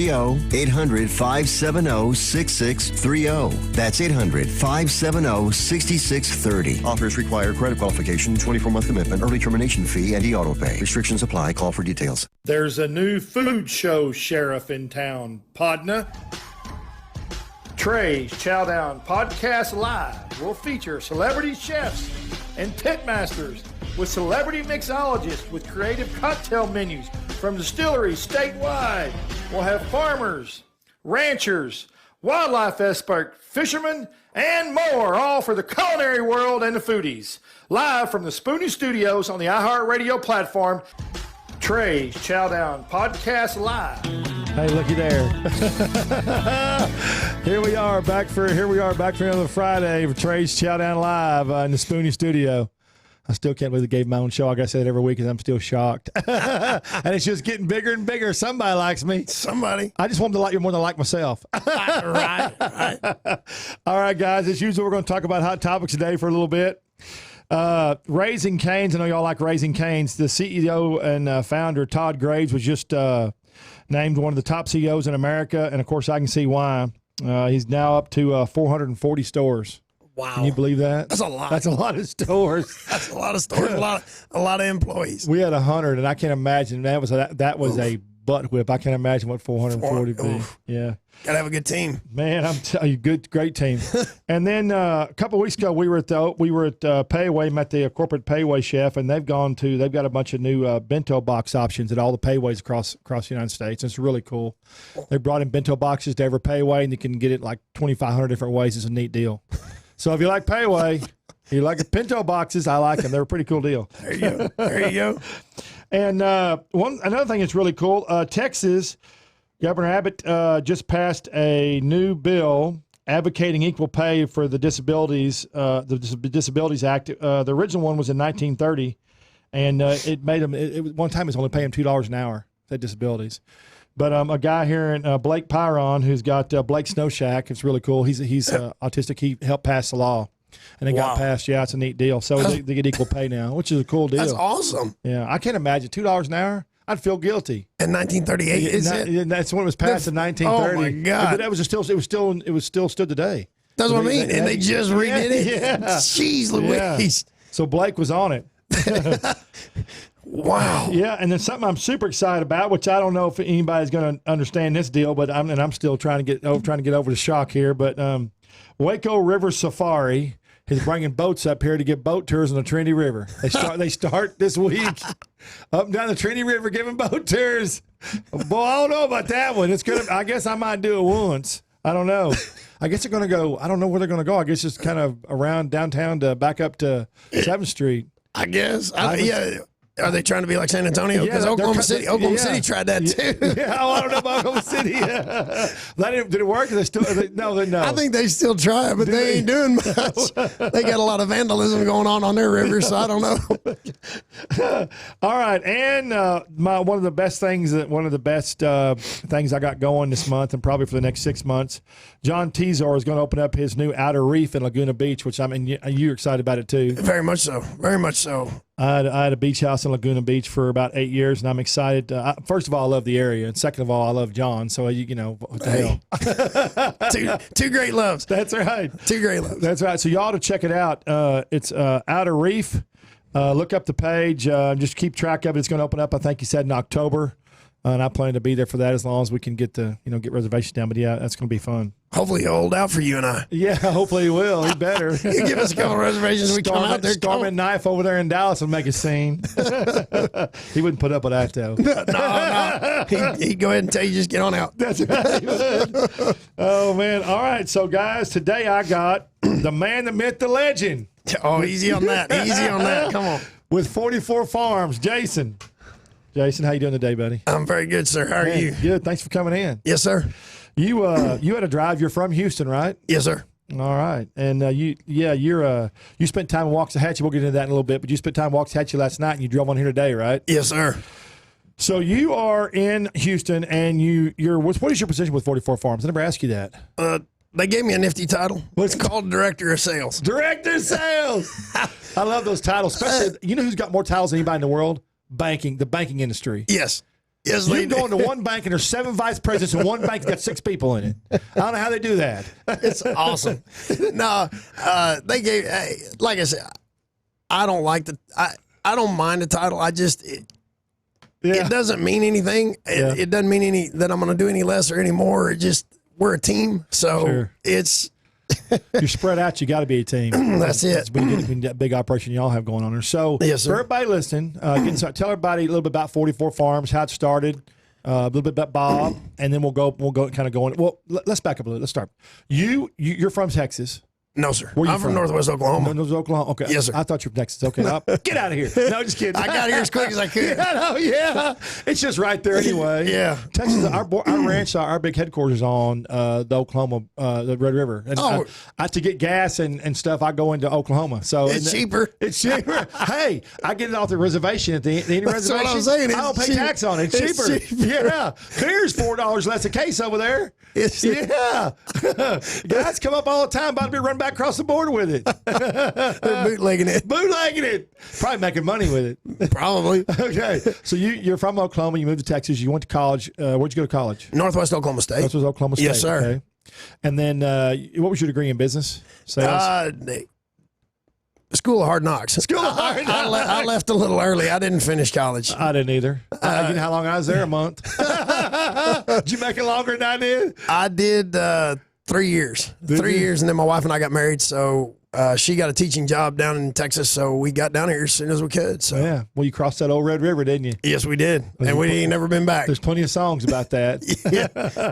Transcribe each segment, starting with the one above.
800-570-6630. That's 800-570-6630. Offers require credit qualification, 24-month commitment, early termination fee, and e-auto pay. Restrictions apply. Call for details. There's a new food show sheriff in town, Podna. Trey's Chowdown Podcast Live will feature celebrity chefs and pitmasters with celebrity mixologists with creative cocktail menus from distilleries statewide. We'll have farmers, ranchers, wildlife experts, fishermen, and more, all for the culinary world and the foodies. Live from the Spoony Studios on the iHeartRadio platform, Trey's Chowdown Podcast Live. Hey, looky there. Here we are back for another Friday for Trey's Chowdown Live in the Spoony Studio. I still can't believe they gave my own show. I guess I say it every week because I'm still shocked. And it's just getting bigger and bigger. Somebody likes me. Somebody. I just want them to like you more than I like myself. Right. All right, guys. As usual, we're going to talk about hot topics today for a little bit. Raising Cane's. I know y'all like Raising Cane's. The CEO and founder, Todd Graves, was just named one of the top CEOs in America. And, of course, I can see why. He's now up to 440 stores. Wow. Can you believe that? That's a lot. That's a lot of stores. That's a lot of stores, a lot of employees. We had 100, and I can't imagine. That was a butt whip. I can't imagine what 440 would be. Yeah. Got to have a good team. Man, I'm telling you, great team. And then a couple of weeks ago, we were at Payway, met the corporate Payway chef, and they've got a bunch of new bento box options at all the Payways across the United States. It's really cool. They brought in bento boxes to every Payway, and you can get it like 2,500 different ways. It's a neat deal. So if you like Payway, you like the bento boxes, I like them. They're a pretty cool deal. There you go. And another thing that's really cool, Texas, Governor Abbott just passed a new bill advocating equal pay for the disabilities, the Disabilities Act. The original one was in 1930, and it made them. One time it was only paying $2 an hour for disabilities. But a guy here in Blake Pyron, who's got Blake Snow Shack, it's really cool. He's autistic. He helped pass the law, and it got passed. Yeah, it's a neat deal. So they get equal pay now, which is a cool deal. That's awesome. Yeah, I can't imagine $2 an hour. I'd feel guilty. In 1938, is it? That's when it was passed in 1930. Oh my God! But it was still stood today. That's what I mean. And they just redid it. Yeah. Jeez Louise. Yeah. So Blake was on it. Wow. Yeah, and then something I'm super excited about, which I don't know if anybody's going to understand this deal, but I'm still trying to get over the shock here. But Waco River Safari is bringing boats up here to give boat tours on the Trinity River. They start this week up and down the Trinity River giving boat tours. Boy, I don't know about that one. I guess I might do it once. I don't know. I guess they're going to go. I don't know where they're going to go. I guess just kind of around downtown to back up to 7th Street. I guess. Yeah. Are they trying to be like San Antonio? Because Oklahoma City tried that too. Yeah, I don't know about Oklahoma City. Did it work? No. I think they still try, but they ain't doing much. They got a lot of vandalism going on their river, so I don't know. All right, and one of the best things I got going this month, and probably for the next 6 months, John Tezor is going to open up his new outer reef in Laguna Beach, which you're excited about it too. Very much so. Very much so. I had a beach house in Laguna Beach for about 8 years, and I'm excited. First of all, I love the area, and second of all, I love John. So what the hell? two great loves. That's right. Two great loves. That's right. So you ought to check it out. It's Outer Reef. Look up the page. Just keep track of it. It's going to open up, I think you said, in October. And I plan to be there for that as long as we can get reservations down. But yeah, that's going to be fun. Hopefully he'll hold out for you and I. Yeah, hopefully he will. He better. You give us a couple of reservations. We come out there. Storm and Knife over there in Dallas will make a scene. He wouldn't put up with that, though. No. He'd go ahead and tell you just get on out. That's right. Oh, man. All right. So, guys, today I got the man, the myth, the legend. Oh, easy on that. Easy on that. Come on. With 44 Farms, Jason. Jason, how you doing today, buddy? I'm very good, sir. How are you? Good. Thanks for coming in. Yes, sir. You had a drive. You're from Houston, right? Yes, sir. All right. And you spent time in Waxahachie. We'll get into that in a little bit, but you spent time in Waxahachie last night and you drove on here today, right? Yes, sir. So you are in Houston and what is your position with 44 Farms? I never asked you that. They gave me a nifty title. It's called Director of Sales. Director of Sales. I love those titles, especially, you know who's got more titles than anybody in the world? The banking industry. Yes. Yes, You go into one bank and there's 7 vice presidents and one bank that's got 6 people in it. I don't know how they do that. It's awesome. No, they gave, like I said, I don't like I don't mind the title. It doesn't mean anything. It doesn't mean that I'm going to do any less or any more. It just, we're a team. So it's. You're spread out. You got to be a team. That's it. When you get that big operation y'all have going on there. So yes, sir. For everybody listening, tell everybody a little bit about 44 Farms, how it started, a little bit about Bob, and then we'll go kind of go on. Well, let's back up a little. Let's start. You're from Texas. No, sir. Where I'm from Northwest Oklahoma. Northwest Oklahoma. Okay. Yes, sir. I thought you were from Texas. Okay. Get out of here. No, just kidding. I got here as quick as I could. It's just right there anyway. Yeah. Texas, our ranch, our big headquarters on the Oklahoma, the Red River. And I to get gas and stuff, I go into Oklahoma. So it's cheaper. It's cheaper. Hey, I get it off the reservation at the Indian That's reservation. what I'm saying. I don't pay tax on it. It's cheaper. Yeah. Here's $4 less a case over there. Guys come up all the time, about to be run back across the border with it. They're bootlegging it. Probably making money with it. Probably. Okay. So you're from Oklahoma. You moved to Texas. You went to college. Where'd you go to college? Northwest Oklahoma State. Northwest Oklahoma State. Yes, sir. Okay. And then what was your degree in business? Sales? School of Hard Knocks. I left a little early. I didn't finish college. I didn't either. You know how long I was there? A month. Did you make it longer than I did? I did 3 years. 3 years, and then my wife and I got married, so she got a teaching job down in Texas, so we got down here as soon as we could. So yeah. Well, you crossed that old Red River, didn't you? Yes, we did. And we ain't never been back. There's plenty of songs about that.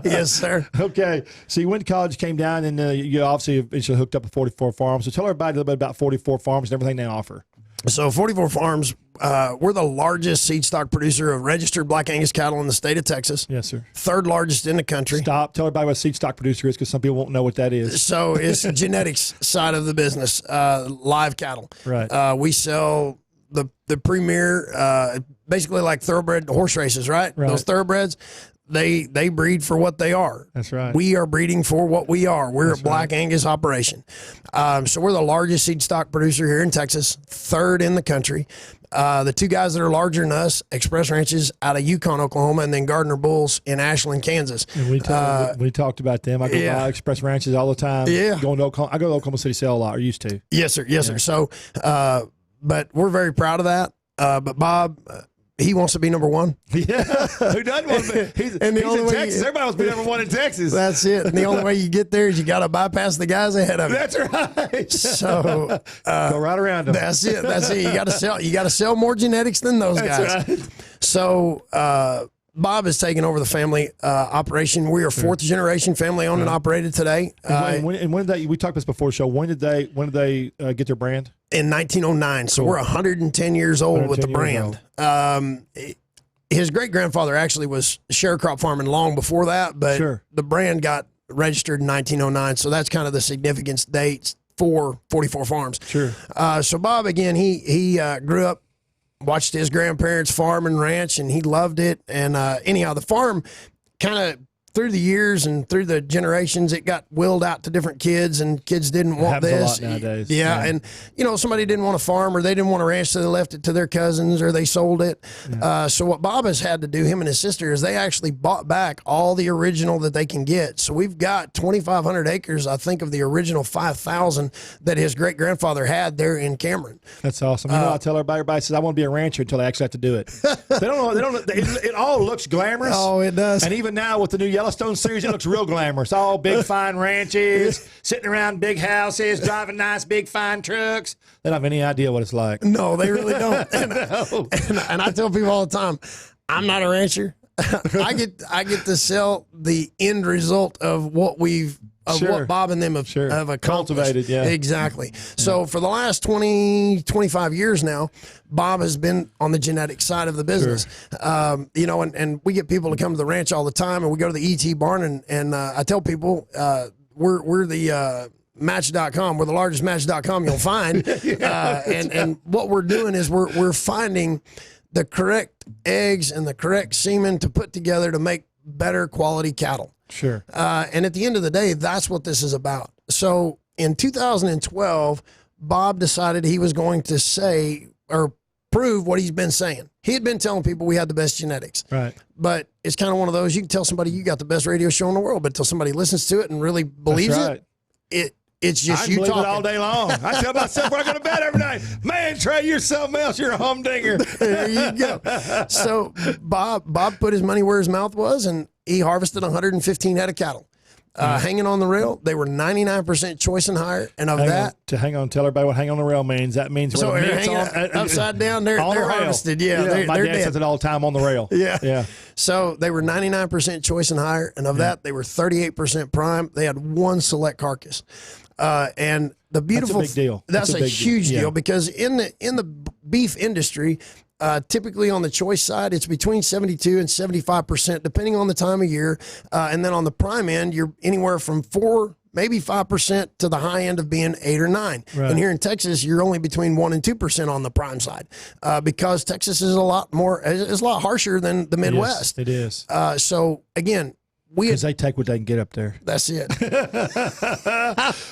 Yes, sir. Okay. So you went to college, came down, and you obviously eventually hooked up with 44 Farms. So tell everybody a little bit about 44 Farms and everything they offer. So 44 Farms, we're the largest seed stock producer of registered Black Angus cattle in the state of Texas. Yes, sir. 3rd largest in the country. Stop. Tell everybody what a seed stock producer is, because some people won't know what that is. So it's genetics side of the business, live cattle. Right. We sell the premier, basically like thoroughbred horse races, right? Those thoroughbreds. They breed for what they are. That's right. We are breeding for what we are. We're a Black Angus operation. So we're the largest seed stock producer here in Texas, 3rd in the country. The 2 guys that are larger than us, Express Ranches out of Yukon, Oklahoma, and then Gardner Bulls in Ashland, Kansas. And we talked about them. I go by Express Ranches all the time. Yeah. Going to Oklahoma, I go to Oklahoma City Sale a lot, or used to. Yes, sir. Yes, sir. So, but we're very proud of that. But Bob, he wants to be number 1. Yeah, who doesn't want to be? He's in Texas. Everybody wants to be number 1 in Texas. That's it. And the only way you get there is you got to bypass the guys ahead of you. That's right. So go right around them. That's it. That's it. You got to sell. You got to sell more genetics than those guys. Right. So Bob has taken over the family operation. We are 4th generation family owned and operated today. And when did they? We talked about this before the show. When did they get their brand? In 1909. So we're 110 years old with the brand. His great grandfather actually was sharecrop farming long before that, but the brand got registered in 1909. So that's kind of the significance dates for 44 Farms. Sure. So Bob, again, he grew up, watched his grandparents farm and ranch, and he loved it. And anyhow, the farm kind of through the years and through the generations, it got willed out to different kids, and kids didn't want this. A lot nowadays. Yeah, and somebody didn't want to farm, or they didn't want to ranch, so they left it to their cousins, or they sold it. Yeah. So what Bob has had to do, him and his sister, is they actually bought back all the original that they can get. So we've got 2,500 acres, I think, of the original 5,000 that his great grandfather had there in Cameron. That's awesome. I tell everybody says I want to be a rancher until they actually have to do it. They don't know. It all looks glamorous. Oh, it does. And even now with the new Yellowstone series, it looks real glamorous. All big, fine ranches, sitting around big houses, driving nice, big, fine trucks. They don't have any idea what it's like. No, they really don't. And I tell people all the time, I'm not a rancher. I get to sell the end result of what what Bob and them have accomplished. Cultivated, yeah. Exactly. So for the last 20, 25 years now, Bob has been on the genetic side of the business. And we get people to come to the ranch all the time, and we go to the ET barn, and I tell people we're the match.com. We're the largest match.com you'll find. And what we're doing is we're finding the correct eggs and the correct semen to put together to make better quality cattle. Sure. And at the end of the day, that's what this is about. So in 2012, Bob decided he was going to prove what he's been saying. He had been telling people we had the best genetics. Right. But it's kind of one of those, you can tell somebody you got the best radio show in the world, but until somebody listens to it and really believes it's just you talking. It all day long. I tell myself when I go to bed every night, man, Trey, you're something else. You're a humdinger. There you go. So Bob put his money where his mouth was, and he harvested 115 head of cattle. Hanging on the rail, they were 99% choice and higher, and of to hang on, tell everybody what hang on the rail means. That means so they're hanging upside down. They're harvested. Yeah, my they're dad dead. says it all the time on the rail. Yeah. So they were 99% choice and higher, and of that, they were 38% prime. They had one select carcass, and the beautiful that's a big deal. That's a huge deal because in the beef industry. Typically on the choice side, it's between 72 and 75%, depending on the time of year. And then on the prime end, you're anywhere from 4, maybe 5% to the high end of being 8 or 9. Right. And here in Texas, you're only between 1 and 2% on the prime side because Texas is a lot harsher than the Midwest. It is. So again, because they take what they can get up there. That's it.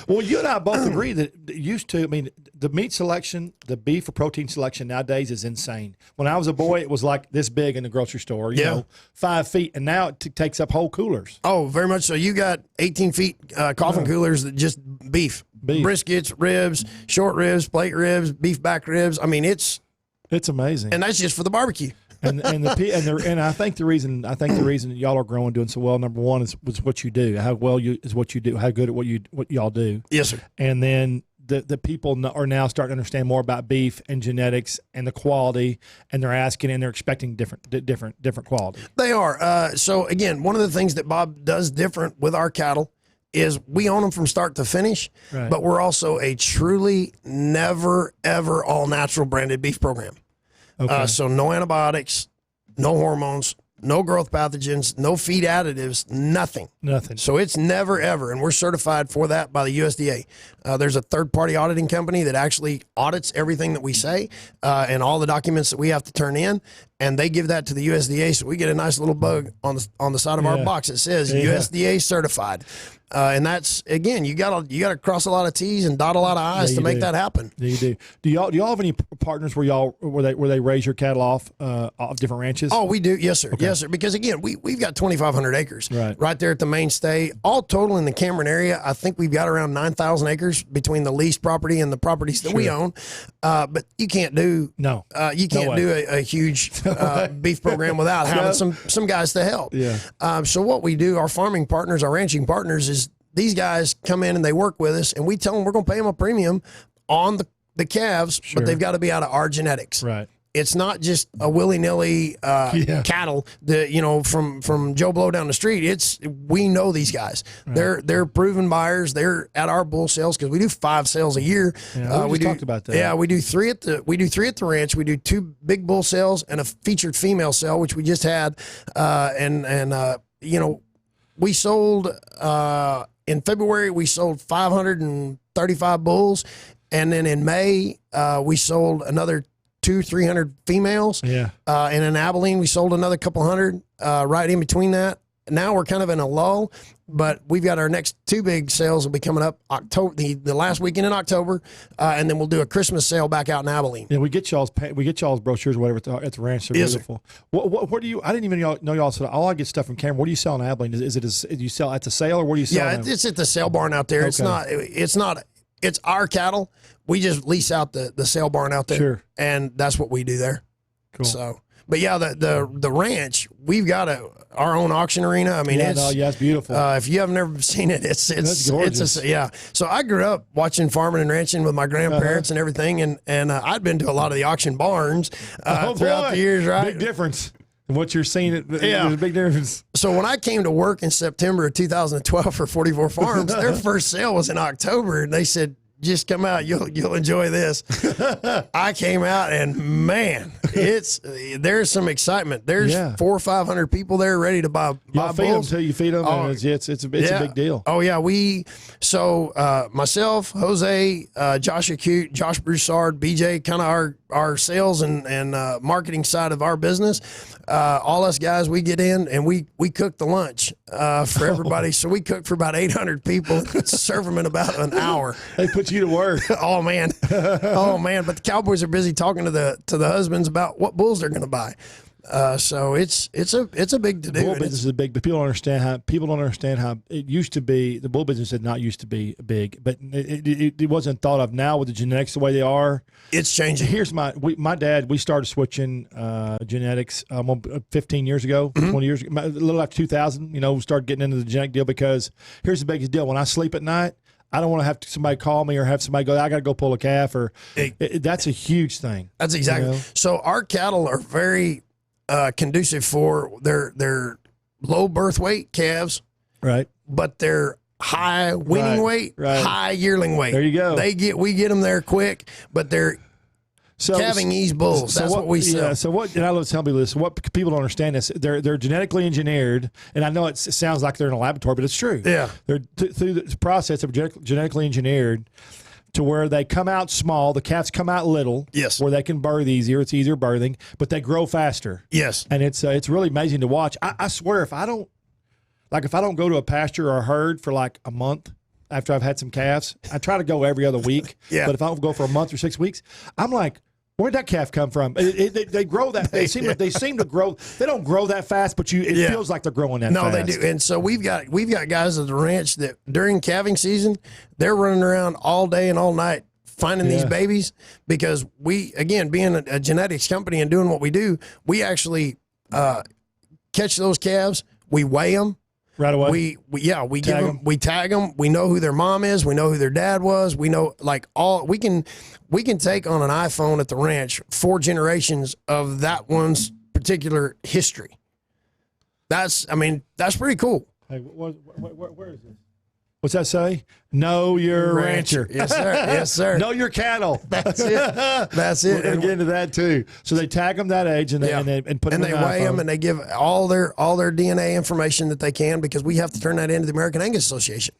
Well, you and I both agree that the meat selection, the beef or protein selection nowadays is insane. When I was a boy, it was like this big in the grocery store, you know, 5 feet, and now it takes up whole coolers. Oh, very much so. You got 18 feet coffin coolers that just beef. Briskets, ribs, short ribs, plate ribs, beef back ribs. I mean, it's amazing. And that's just for the barbecue. and I think the reason that y'all are growing, doing so well, number one was what you do. How well is what you do. How good at what y'all do. Yes, sir. And then the people are now starting to understand more about beef and genetics and the quality, and they're asking and they're expecting different quality. They are. So again, one of the things that Bob does different with our cattle is we own them from start to finish, but we're also a truly never ever all natural branded beef program. Okay. So no antibiotics, no hormones, no growth pathogens, no feed additives, nothing. So it's never, ever. And we're certified for that by the USDA. There's a third-party auditing company that actually audits everything that we say and all the documents that we have to turn in. And they give that to the USDA. So we get a nice little bug on the side of our box that says USDA certified. And that's, again, you gotta cross a lot of T's and dot a lot of I's to make that happen. You do. Do y'all have any partners where they raise your cattle off different ranches? Oh, we do. Yes, sir. Okay. Yes, sir. Because again, we've got 2,500 acres right there at the mainstay. All total in the Cameron area, I think we've got around 9,000 acres between the leased property and the properties that we own. But you can't do a huge beef program without having some guys to help. Yeah. So what we do, our farming partners, our ranching partners, is these guys come in and they work with us, and we tell them we're going to pay them a premium on the calves, but they've got to be out of our genetics. Right. It's not just a willy-nilly cattle that, from Joe Blow down the street. We know these guys. Right. They're proven buyers. They're at our bull sales because we do 5 sales a year. Yeah, we talked about that. Yeah, we do 3 at the ranch. We do 2 big bull sales and a featured female sale, which we just had. We sold in February. We sold 535 bulls, and then in May we sold another 200-300 females. Yeah. And in Abilene, we sold another couple hundred right in between that. Now we're kind of in a lull, but we've got our next 2 big sales will be coming up October, the last weekend in October, and then we'll do a Christmas sale back out in Abilene. Yeah, we get y'all's brochures or whatever at the ranch. They're beautiful. What do you? I didn't even know y'all said. All I get stuff from Cameron. What do you sell in Abilene? Do you sell at the sale or what do you sell? Yeah, it's at the sale barn out there. Okay. It's our cattle. We just lease out the sale barn out there, and that's what we do there. Cool. So, but yeah, the ranch, we've got our own auction arena. I mean, it's beautiful. If you have never seen it, it's gorgeous. So I grew up watching farming and ranching with my grandparents and everything, and I'd been to a lot of the auction barns throughout the years. Right, big difference. What you're seeing, there's a big difference. So when I came to work in September of 2012 for 44 Farms, their first sale was in October, and they said, just come out, you'll enjoy this. I came out, and man, there's some excitement. There's 400 or 500 people there ready to buy bulls. Feed them till you feed them. Oh, it's a big deal. Oh yeah, myself, Jose, Josh Acute, Josh Broussard, BJ, kind of our sales and marketing side of our business, all us guys, we get in and we cook the lunch for everybody. So we cook for about 800 people, serve them in about an hour. They put you to work. Oh man, oh man! But the Cowboys are busy talking to the husbands about what bulls they're going to buy. So it's a big to do. Bull business is big, but people don't understand how it used to be. The bull business did not used to be big, but it wasn't thought of. Now with the genetics the way they are, it's changing. Here's my dad. We started switching genetics 15 years ago, 20 years ago, a little after 2000. We started getting into the genetic deal because here's the biggest deal. When I sleep at night, I don't want to have somebody call me or have somebody go, I got to go pull a calf, or that's a huge thing. That's exactly. So our cattle are very conducive for their low birth weight calves, right? But they're high weaning weight, high yearling weight. There you go. We get them there quick, but they're calving ease bulls. That's what we sell. Yeah, so what? And I love telling people this. What people don't understand is they're genetically engineered, and I know it sounds like they're in a laboratory, but it's true. Yeah, they're through the process of genetically engineered to where they come out small, the calves come out little, yes, where they can birth easier. It's easier birthing, but they grow faster. Yes, and it's really amazing to watch. I swear, if I don't go to a pasture or a herd for like a month after I've had some calves, I try to go every other week. Yeah, but if I don't go for a month or 6 weeks, I'm like, where'd that calf come from? They grow that. They seem to grow. They don't grow that fast, but it feels like they're growing that fast. No, they do. And so we've got guys at the ranch that during calving season, they're running around all day and all night finding these babies, because we, again, being a genetics company and doing what we do, we actually catch those calves, we weigh them. Right away. We tag them. We know who their mom is. We know who their dad was. We know we can take on an iPhone at the ranch 4 generations of that one's particular history. That's pretty cool. Hey, where is this? What's that say? Know your rancher. Yes, sir. Yes, sir. Know your cattle. That's it. That's it. We're going to get into that too. So they tag them that age and they put them in they weigh them and they give all their DNA information that they can, because we have to turn that into the American Angus Association.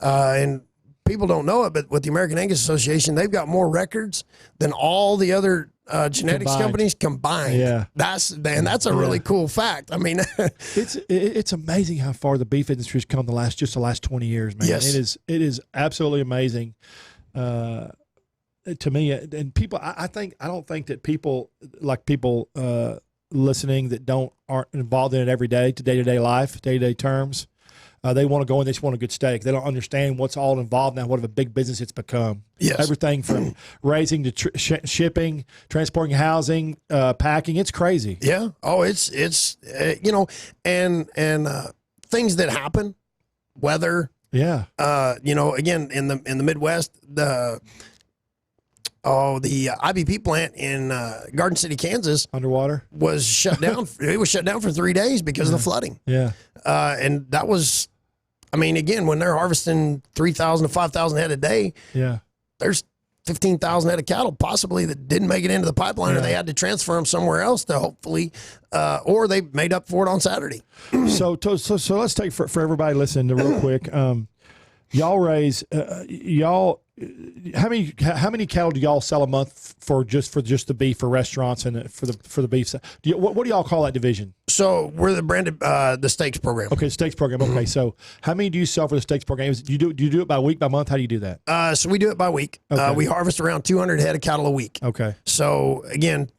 And people don't know it, but with the American Angus Association, they've got more records than all the other genetics companies combined. Yeah, that's a really cool fact. I mean, it's amazing how far the beef industry has come the last 20 years, man. Yes. It is absolutely amazing to me. And people, I don't think that people listening that aren't involved in it every day, day-to-day life, day-to-day terms. They want to go in, they just want a good steak. They don't understand what's all involved now, what a big business it's become. Yes. Everything from raising to shipping, transporting, housing, packing. It's crazy. Yeah. Oh, it's and things that happen, weather. Yeah. Again, in the Midwest, the IBP plant in Garden City, Kansas, underwater, was shut down. It was shut down for 3 days because of the flooding. Yeah. And that was, again, when they're harvesting 3,000 to 5,000 head a day, there's 15,000 head of cattle possibly that didn't make it into the pipeline, or they had to transfer them somewhere else to hopefully, or they made up for it on Saturday. So let's take for everybody listening real quick. Y'all raise how many cattle do y'all sell a month for just the beef for restaurants and for the beef? What do y'all call that division? So we're the branded the steaks program. Okay, steaks program. Okay, so how many do you sell for the steaks program? Do you do it by week, by month? How do you do that? So we do it by week. Okay. We harvest around 200 head of cattle a week. Okay. So again,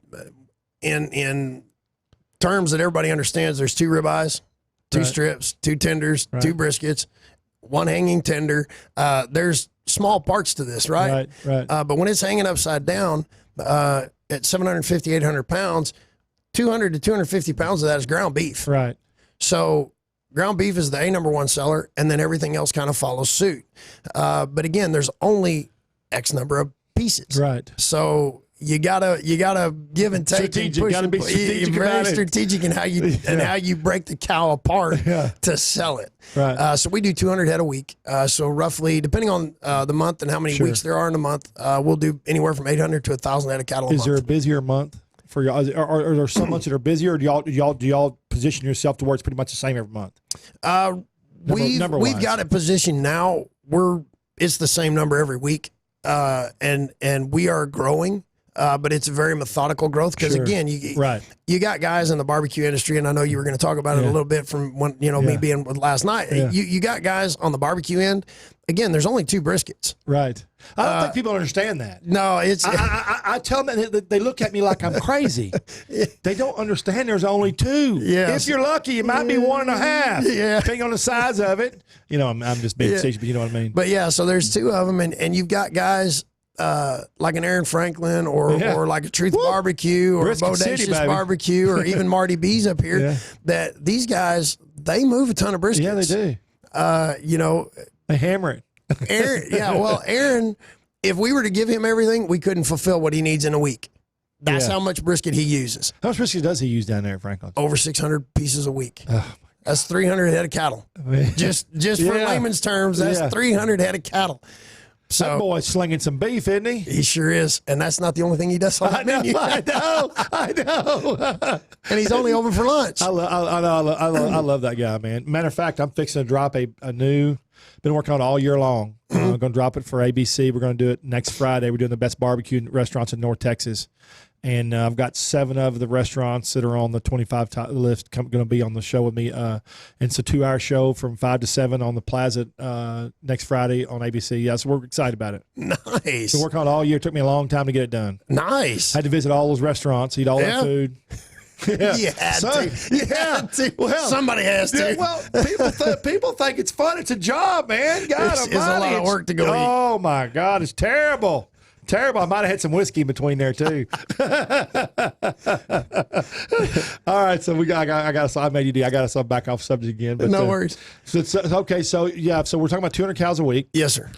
in terms that everybody understands, there's 2 ribeyes, 2 strips, 2 tenders, 2 briskets, 1 hanging tender. There's small parts to this, right? Right. But when it's hanging upside down at 750, 800 pounds, 200 to 250 pounds of that is ground beef. Right. So ground beef is the #1 seller, and then everything else kind of follows suit. But again, there's only X number of pieces. Right. So you gotta give and take. Strategic. You gotta be strategic. Very strategic in how you break the cow apart to sell it. Right. So we do 200 head a week. So roughly, depending on the month and how many weeks there are in a month, we'll do anywhere from 800 to 1,000 head of cattle a month. Is there a busier month for y'all? Are there some months that are busier, or do y'all position yourself to where it's pretty much the same every month? We've got it positioned now. It's the same number every week, and we are growing. but it's a very methodical growth because again, you got guys in the barbecue industry, and I know you were going to talk about it a little bit from when me being with last night. You got guys on the barbecue end. Again, there's only 2 briskets. Right. I don't think people understand that. No, it's. I tell them that they look at me like I'm crazy. They don't understand there's only 2. Yes. If you're lucky, it might be 1.5. Yeah. Depending on the size of it. I'm just being facetious, but you know what I mean. But yeah, so there's 2 of them, and you've got guys like an Aaron Franklin or like a Truth Barbecue or Brisket Bodacious City, baby. Barbecue or even Marty B's up here. That these guys, they move a ton of briskets. Yeah, they do. They hammer it. Aaron, if we were to give him everything, we couldn't fulfill what he needs in a week. That's how much brisket he uses. How much brisket does he use down there, Franklin? Over 600 pieces a week. That's 300 head of cattle. Just for layman's terms, that's 300 head of cattle. So that boy's slinging some beef, isn't he? He sure is, and that's not the only thing he does on the menu. I know. And he's only open for lunch. I love that guy, man. Matter of fact, I'm fixing to drop a new. Been working on it all year long. I'm going to drop it for ABC. We're going to do it next Friday. We're doing the best barbecue restaurants in North Texas. And I've got 7 of the restaurants that are on the 25 top list going to be on the show with me. And it's a 2-hour show from 5 to 7 on the Plaza next Friday on ABC. Yeah, so we're excited about it. Nice. Been working on it all year. It took me a long time to get it done. Nice. I had to visit all those restaurants, eat all that food. Yeah. You had to. Well, somebody has to. Well, people think it's fun. It's a job, man. God, it's a lot of work to go eat. Oh, my God. It's terrible. Terrible. I might have had some whiskey in between there, too. All right. So I made you I got us back off subject again. But, no worries. So okay. So, so we're talking about 200 cows a week. Yes, sir.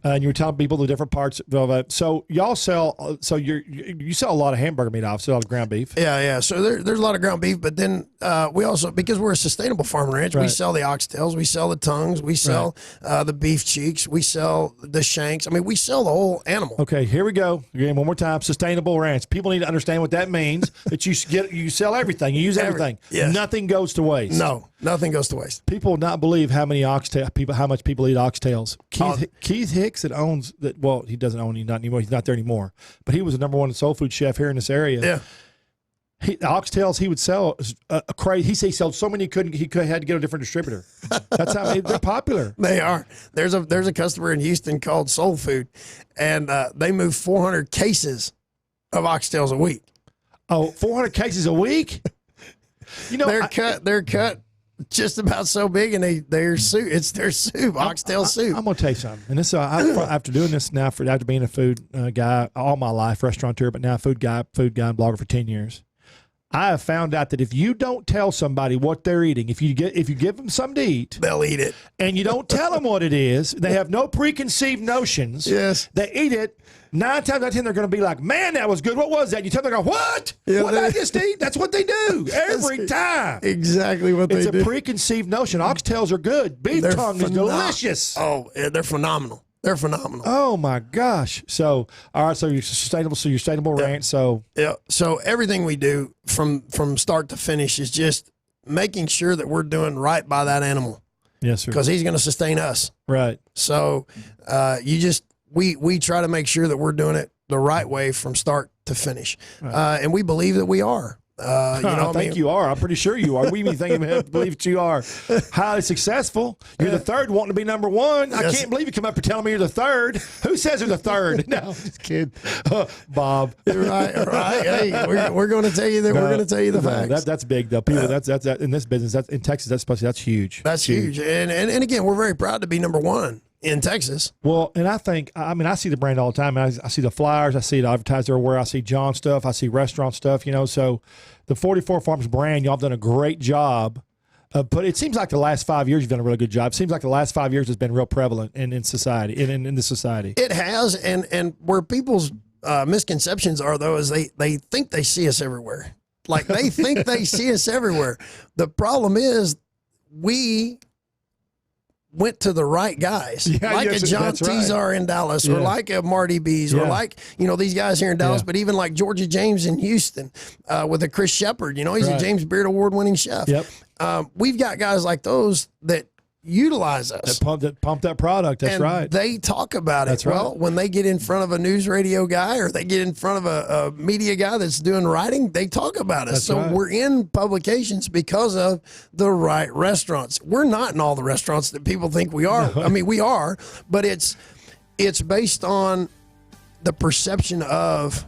And you were telling people the different parts of it. So y'all sell. So you sell a lot of hamburger meat. Obviously, a lot of ground beef. Yeah. So there's a lot of ground beef, but then we also, because we're a sustainable farm and ranch, we sell the oxtails, we sell the tongues, we sell the beef cheeks, we sell the shanks. I mean, we sell the whole animal. Okay, here we go again. One more time. Sustainable ranch. People need to understand what that means. That you sell everything. You use everything. Yes. Nothing goes to waste. No, nothing goes to waste. People would not believe how much people eat oxtails. Keith Hicks that owns that. Well, he doesn't own it not anymore. He's not there anymore. But he was the #1 soul food chef here in this area. Yeah. The oxtails he would sell crazy. He said he sold so many he had to get a different distributor. That's how they're popular. They are. There's a customer in Houston called Soul Food, and they move 400 cases of oxtails a week. Oh, 400 cases a week? They're cut just about so big, and it's their soup, oxtail soup. I'm gonna tell you something, and this after doing this now after being a food guy all my life, restaurateur, but now food guy, and blogger for 10 years. I have found out that if you don't tell somebody what they're eating, if you give them something to eat, they'll eat it, and you don't tell them what it is, they have no preconceived notions. Yes, they eat it. 9 times out of 10, they're going to be like, "Man, that was good. What was that?" You tell them, they go, "What? Yeah, what did I just eat?" That's what they do every time. Exactly what they do. It's a preconceived notion. Oxtails are good. Beef tongue is delicious. Oh, yeah, they're phenomenal. They're phenomenal. Oh my gosh! So, all right. So you're sustainable ranch. So So everything we do from start to finish is just making sure that we're doing right by that animal. Yes, sir. Because he's going to sustain us. Right. So we try to make sure that we're doing it the right way from start to finish, and we believe that we are. I think you are. I'm pretty sure you are. We believe that you are highly successful. You're the third wanting to be #1. I can't believe you come up and tell me you're the third. Who says you're the third? No, just kidding. Bob. Right. Hey, we're going to tell you that. We're going to tell you the facts. That's big though. People, that's in this business. That's in Texas. That's huge. That's huge. And again, we're very proud to be #1 in Texas. Well, and I see the brand all the time. I see the flyers. I see it advertised everywhere. I see John stuff. I see restaurant stuff, So the 44 Farms brand, y'all have done a great job. But it seems like the last 5 years you've done a really good job. It seems like the last 5 years has been real prevalent in society, in the society. It has, and where people's misconceptions are, though, is they think they see us everywhere. Like, they think they see us everywhere. The problem is we went to the right guys, like a John Tezar in Dallas, or like a Marty B's, or like, these guys here in Dallas, but even like Georgia James in Houston with a Chris Shepard, he's a James Beard Award winning chef. Yep. We've got guys like those that utilize us. That pump that product. That's and right. They talk about it. That's right. Well, when they get in front of a news radio guy or they get in front of a media guy that's doing writing, they talk about us. That's so right. we're in publications because of the right restaurants. We're not in all the restaurants that people think we are. I mean, we are, but it's based on the perception of.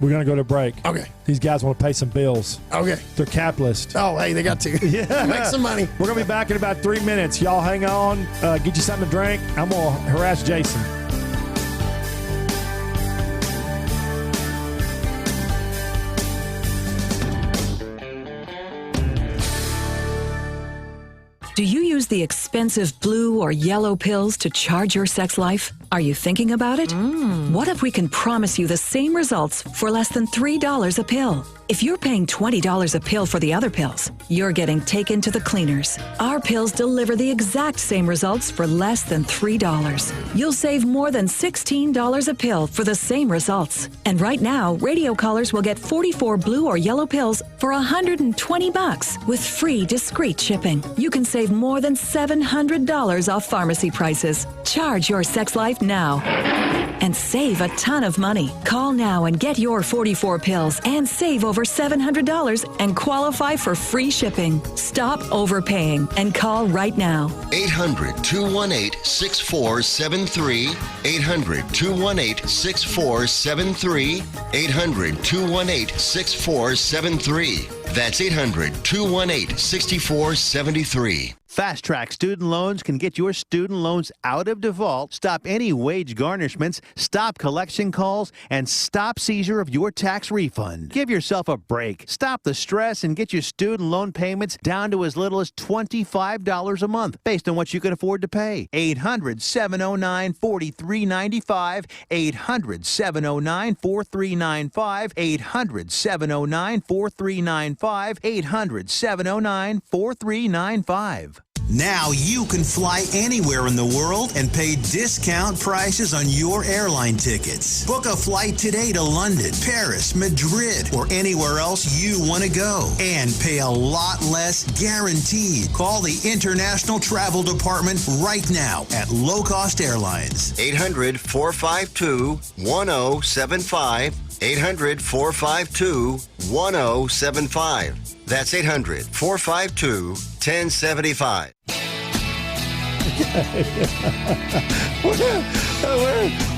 We're going to go to break. Okay. These guys want to pay some bills. Okay. They're capitalists. Oh, hey, they got to. Yeah. Make some money. We're going to be back in about 3 minutes. Y'all hang on. Get you something to drink. I'm going to harass Jason. Do you use the expensive blue or yellow pills to charge your sex life? Are you thinking about it? What if we can promise you the same results for less than $3 a pill? If you're paying $20 a pill for the other pills, you're getting taken to the cleaners. Our pills deliver the exact same results for less than $3. You'll save more than $16 a pill for the same results. And right now, radio callers will get 44 blue or yellow pills for $120 with free discreet shipping. You can save more than $700 off pharmacy prices. Charge your sex life now and save a ton of money. Call now and get your 44 pills and save over $700 and qualify for free shipping. Stop overpaying and call right now. 800-218-6473. 800-218-6473. 800-218-6473. That's 800-218-6473. Fast Track Student Loans can get your student loans out of default, stop any wage garnishments, stop collection calls, and stop seizure of your tax refund. Give yourself a break. Stop the stress and get your student loan payments down to as little as $25 a month based on what you can afford to pay. 800-709-4395. 800-709-4395. 800-709-4395. 800-709-4395. Now you can fly anywhere in the world and pay discount prices on your airline tickets. Book a flight today to London, Paris, Madrid, or anywhere else you want to go and pay a lot less guaranteed. Call the International Travel Department right now at Low Cost Airlines. 800-452-1075. 800-452-1075. That's 800-452-1075.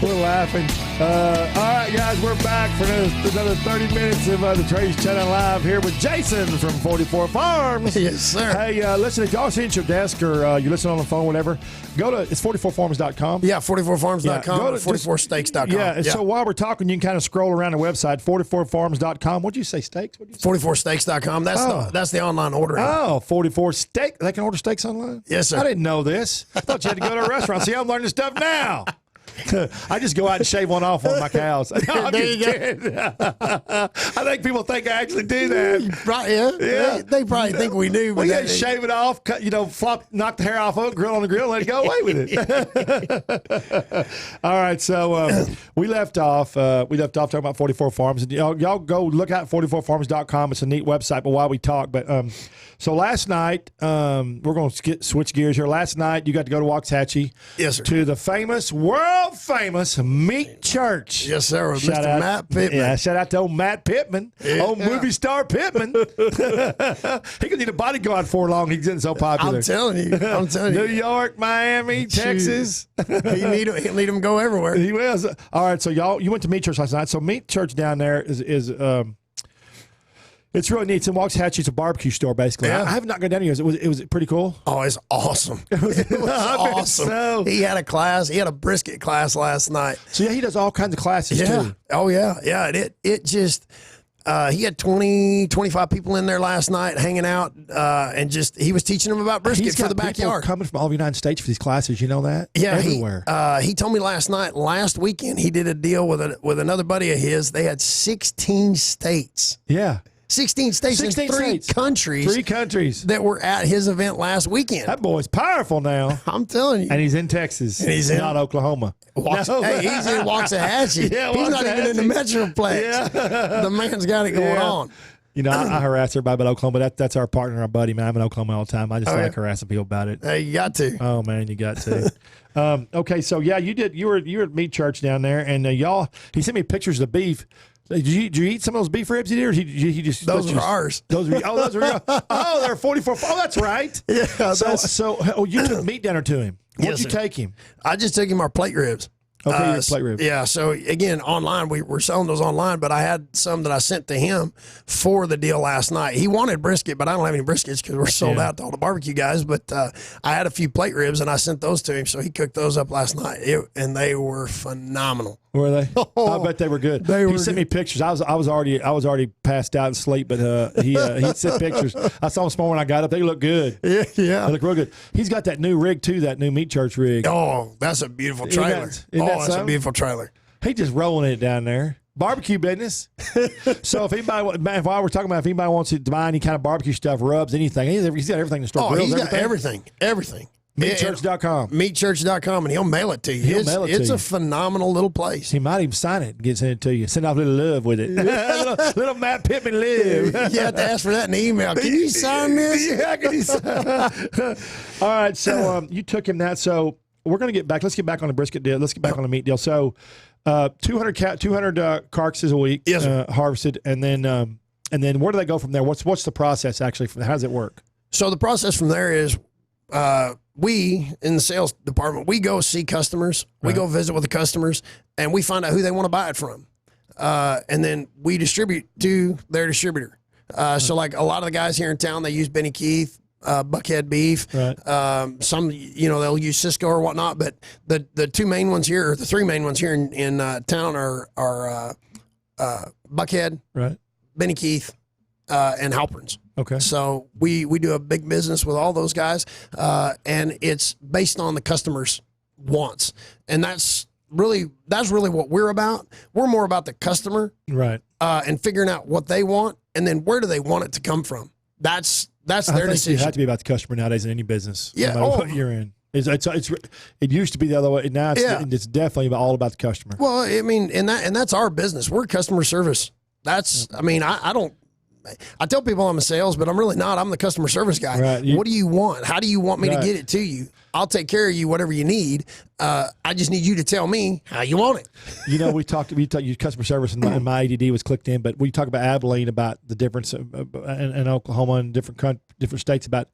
We're laughing. All right, guys, we're back for another 30 minutes of the Trey Chapman Live here with Jason from 44 Farms. Yes, sir. Hey, listen, if y'all see at your desk or you listen on the phone, whatever, go to, it's 44farms.com. Yeah, 44farms.com go or to 44steaks.com. Yeah, and so while we're talking, you can kind of scroll around the website, 44farms.com. What'd you say, steaks? What'd you say? 44steaks.com. That's the online ordering. Oh, 44 steak. They can order steaks online? Yes, sir. I didn't know this. I thought you had to go to a restaurant. See, I'm learning stuff now. I just go out and shave one off on my cows. No, I'm There just you kidding. I think people think I actually do that. Right, yeah. Yeah. They probably think we do. Well, But yeah, shave it off, cut, knock the hair off of it, grill on the grill, let it go away with it. All right, so we left off talking about 44 Farms. And y'all go look at 44farms.com. It's a neat website, but while we talk. But so last night, we're going to switch gears here. Last night, you got to go to Waxahachie. Yes, sir. To the world famous Meat Church. Yes, sir. With Shout Mr. out, Matt Pittman. Yeah, shout out to old Matt Pittman, old movie star Pittman. He could need a bodyguard for long. He's getting so popular. I'm telling you. New York, Miami, Texas. He'll need him go everywhere. He was. All right, so you went to Meat Church last night. So Meat Church down there is it's really neat. It's in Waxahachie. It's a barbecue store, basically. Yeah. I have not gone down here. It was pretty cool. Oh, it's awesome. It was awesome. So. He had a class. He had a brisket class last night. So yeah, he does all kinds of classes too. Oh yeah. Yeah. It just he had 25 people in there last night hanging out, and he was teaching them about brisket for the backyard. Coming from all over the United States for these classes, you know that? Yeah, everywhere. He told me last weekend, he did a deal with another buddy of his. They had 16 states. Yeah. 16 states in three countries. 3 countries that were at his event last weekend. That boy's powerful now. I'm telling you. And he's in Texas. And he's not Oklahoma. He's in Waxahachie. Yeah, he's not even in the Metroplex. Yeah. The man's got it going on. You know, I harass everybody about Oklahoma. That's our partner, our buddy, man. I'm in Oklahoma all the time. I just like harassing people about it. Hey, you got to. Oh man, you got to. Okay, so yeah, you were at meat church down there, and he sent me pictures of beef. Did you eat some of those beef ribs he did, or he just those were ours? Those were they're 44. Oh, that's right. Yeah. So you took meat down there to him. What'd you take him? I just took him our plate ribs. Okay, your plate ribs. Yeah. So again, online, we're selling those online, but I had some that I sent to him for the deal last night. He wanted brisket, but I don't have any briskets because we're sold out to all the barbecue guys. But I had a few plate ribs and I sent those to him, so he cooked those up last night, and they were phenomenal. Were they? I bet they were good. He sent me pictures. I was already passed out and asleep, but he sent pictures. I saw them this morning when I got up. They look good. Yeah. They look real good. He's got that new rig too, that new meat church rig. Oh, that's a beautiful trailer. That's a beautiful trailer. He just rolling it down there. Barbecue business. So if while we're talking about if anybody wants to buy any kind of barbecue stuff, rubs, anything, he's got everything in the store. Oh, grills, he's got everything. Meatchurch.com. Meatchurch.com, and he'll mail it to you. It's a phenomenal little place. He might even sign it and send it to you. Send off a little love with it. little Matt Pittman love. You have to ask for that in the email. Can you sign this? Yeah, can you sign? All right, so you took him that. So we're going to get back. Let's get back on the brisket deal. Let's get back on the meat deal. So 200 carcasses a week, yes, harvested, and then where do they go from there? What's the process actually? How does it work? So the process from there is we in the sales department, we go see customers, we go visit with the customers, and we find out who they want to buy it from, and then we distribute to their distributor. So like a lot of the guys here in town, they use Benny Keith, Buckhead beef. Right. Some, they'll use Cisco or whatnot, but the two main ones here, or the three main ones here in town are Buckhead, right, Benny Keith, and Halperns. Okay. So we do a big business with all those guys, and it's based on the customer's wants, and that's really what we're about. We're more about the customer, right, and figuring out what they want, and then where do they want it to come from. That's their decision. You have to be about the customer nowadays in any business. Yeah. No matter what you're in. It used to be the other way. Now it's definitely all about the customer. Well, I mean, and that's our business. We're customer service. I tell people I'm a sales, but I'm really not. I'm the customer service guy. Right. What do you want? How do you want me to get it to you? I'll take care of you, whatever you need. I just need you to tell me how you want it. We talked customer service, and my ADD was clicked in, but we talk about Abilene, about the difference in Oklahoma and different states about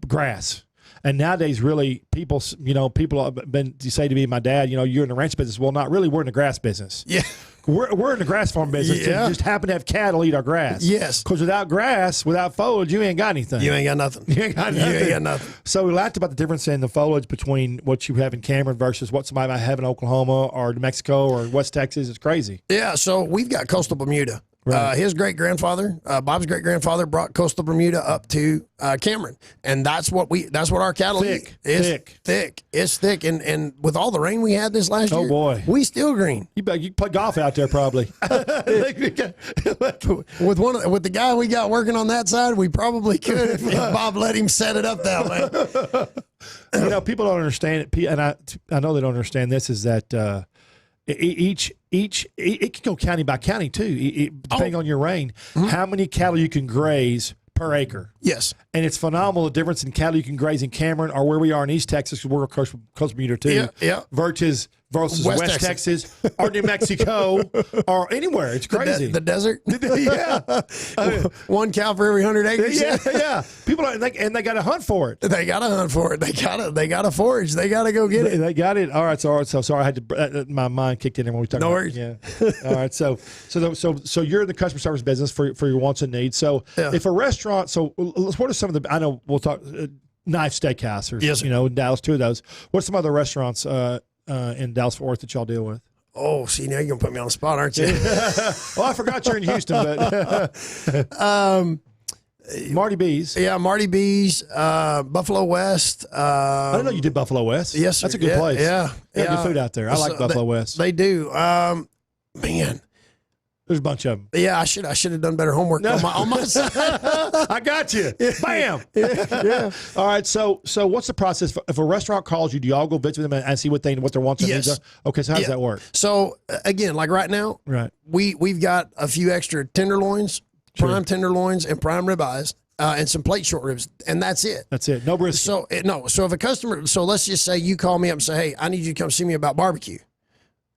grass. And nowadays, really, people have been to say to me, my dad, you're in the ranch business. Well, not really. We're in the grass business. Yeah. We're in the grass farm business. Yeah. We just happen to have cattle eat our grass. Yes. Because without grass, without foliage, you ain't got anything. You ain't got nothing. You ain't got nothing. So we laughed about the difference in the foliage between what you have in Cameron versus what somebody might have in Oklahoma or New Mexico or West Texas. It's crazy. Yeah. So we've got coastal Bermuda. Right. His great-grandfather, Bob's great-grandfather, brought coastal Bermuda up to Cameron, and that's what our cattle eat. It's thick. It's thick, and with all the rain we had this last year, boy, we still green. You can play golf out there probably. With the guy we got working on that side, we probably could if Bob let him set it up that way. People don't understand it, and I know they don't understand this. Is that it can go county by county too, depending on your rain, how many cattle you can graze per acre. Yes. And it's phenomenal the difference in cattle you can graze in Cameron or where we are in East Texas, because we're close to Bermuda too, versus West Texas or New Mexico or anywhere. It's crazy. The desert. Yeah. One cow for every 100 acres. Yeah. People they got to hunt for it. They got to hunt for it. They got to forage. They got to go get it. They got it. All right. So sorry. I had to. My mind kicked in there when we talked. No worries. Yeah. All right. So you're in the customer service business for your wants and needs. So if a restaurant. So what are some of the? I know we'll talk. Knife Steakhouse, or in Dallas, two of those. What's some other restaurants in Dallas-Fort Worth that y'all deal with? Oh, see, now you're gonna put me on the spot, aren't you? Well, I forgot you're in Houston, but Marty B's. Yeah, Marty B's, Buffalo West. I didn't know you did Buffalo West. Yes, sir. That's a good place. Yeah, good food out there. I like Buffalo West. They do. Man. There's a bunch of them. Yeah, I should have done better homework on my side. I got you. Bam. Yeah. All right. So what's the process if a restaurant calls you? Do y'all go visit them and see what their wants and needs are? Okay. So how does that work? So again, like right now, we've got a few extra tenderloins prime tenderloins, and prime ribeyes, and some plate short ribs, and that's it. That's it. No brisket. So if a customer, so let's just say you call me up and say, hey, I need you to come see me about barbecue.